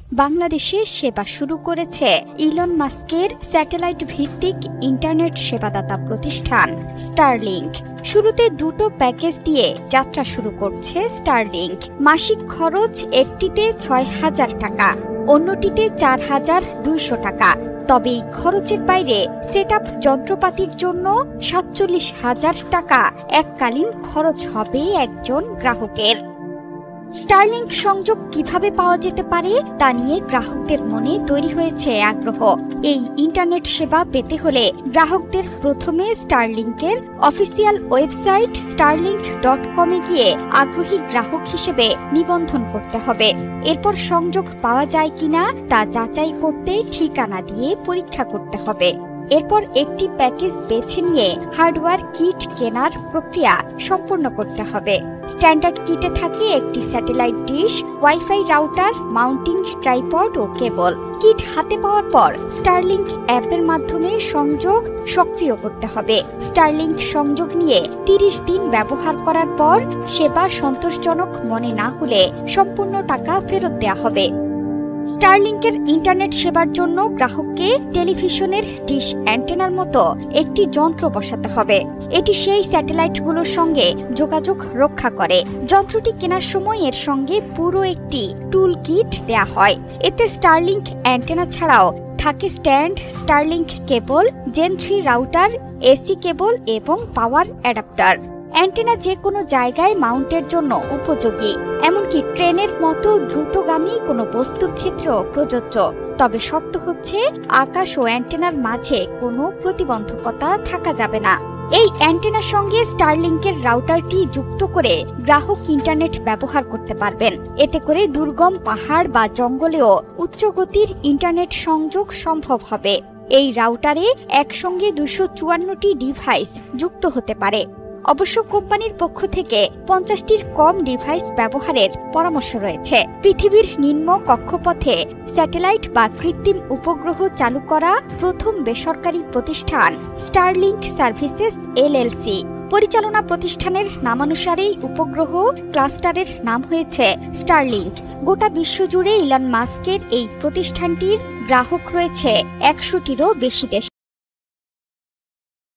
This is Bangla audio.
বাংলাদেশে সেবা শুরু করেছে ইলন মাস্কের স্যাটেলাইট ভিত্তিক ইন্টারনেট সেবাদাতা প্রতিষ্ঠান স্টারলিংক। শুরুতে দুটো প্যাকেজ দিয়ে যাত্রা শুরু করছে স্টারলিংক। মাসিক খরচ একটিতে ৬,০০০ টাকা, অন্যটিতে ৪,২০০ টাকা। তবে এই খরচের বাইরে সেটআপ যন্ত্রপাতির জন্য ৪৭,০০০ টাকা এককালীন খরচ হবে একজন গ্রাহকের। স্টারলিংক সংযোগ কিভাবে পাওয়া যেতে পারে তা নিয়ে গ্রাহকদের মনে তৈরি হয়েছে আগ্রহ। এই ইন্টারনেট সেবা পেতে হলে গ্রাহকদের প্রথমে স্টারলিংকের অফিসিয়াল ওয়েবসাইট starlink.com এ গিয়ে আগ্রহী গ্রাহক হিসেবে নিবন্ধন করতে হবে। এরপর সংযোগ পাওয়া যায় কিনা তা যাচাই করতে ঠিকানা দিয়ে পরীক্ষা করতে হবে। এরপর একটি প্যাকেজ বেছে নিয়ে হার্ডওয়্যার কিট কেনার প্রক্রিয়া সম্পূর্ণ করতে হবে। স্ট্যান্ডার্ড কিটে থাকে একটি satellite dish, wifi router, mounting tripod ও কেবল। কিট হাতে পাওয়ার পর স্টারলিংক অ্যাপের মাধ্যমে সংযোগ সক্রিয় করতে হবে। স্টারলিংক সংযোগ নিয়ে ৩০ দিন ব্যবহার করার পর সেবা সন্তোষজনক মনে না হলে সম্পূর্ণ টাকা ফেরত দেওয়া হবে। স্টারলিংকের ইন্টারনেট সেবার জন্য গ্রাহককে টেলিভিশনের ডিশ অ্যান্টেনার মতো একটি যন্ত্র বসাতে হবে। এটি সেই স্যাটেলাইটগুলোর সঙ্গে যোগাযোগ রক্ষা করে। যন্ত্রটি কেনার সময় এর সঙ্গে পুরো একটি টুল কিট দেয়া হয়। এতে স্টারলিংক অ্যান্টেনা ছাড়াও থাকে স্ট্যান্ড, স্টারলিংক কেবল, জেন 3 রাউটার, এসি কেবল এবং পাওয়ার অ্যাডাপ্টার। অ্যান্টেনা যে কোনো জায়গায় মাউন্টের জন্য উপযোগী, এমনকি ট্রেনের মতো দ্রুতগামী কোনো বস্তুর ক্ষেত্রেও প্রযোজ্য। তবে শর্ত হচ্ছে আকাশ ও অ্যান্টেনার মাঝে কোনো প্রতিবন্ধকতা থাকা যাবে না। এই অ্যান্টেনার সঙ্গে স্টারলিংকের রাউটারটি যুক্ত করে গ্রাহক ইন্টারনেট ব্যবহার করতে পারবেন। এতে করে দুর্গম পাহাড় বা জঙ্গলেও উচ্চগতির ইন্টারনেট সংযোগ সম্ভব হবে। এই রাউটারে একসঙ্গে ২৫৪টি ডিভাইস যুক্ত হতে পারে। অবশ্য কোম্পানির পক্ষ থেকে ৫০টির কম ডিভাইস ব্যবহারের পরামর্শ রয়েছে। পৃথিবীর নিম্ন কক্ষপথে স্যাটেলাইট বা কৃত্রিম উপগ্রহ চালু করা প্রথম বেসরকারি প্রতিষ্ঠান স্টারলিংক সার্ভিসেস LLC। পরিচালনা প্রতিষ্ঠানের নামানুসারেই উপগ্রহ ক্লাস্টারের নাম হয়েছে স্টারলিংক। গোটা বিশ্বজুড়ে ইলন মাস্কের এই প্রতিষ্ঠানটির গ্রাহক রয়েছে ১০০টিরও বেশি দেশ।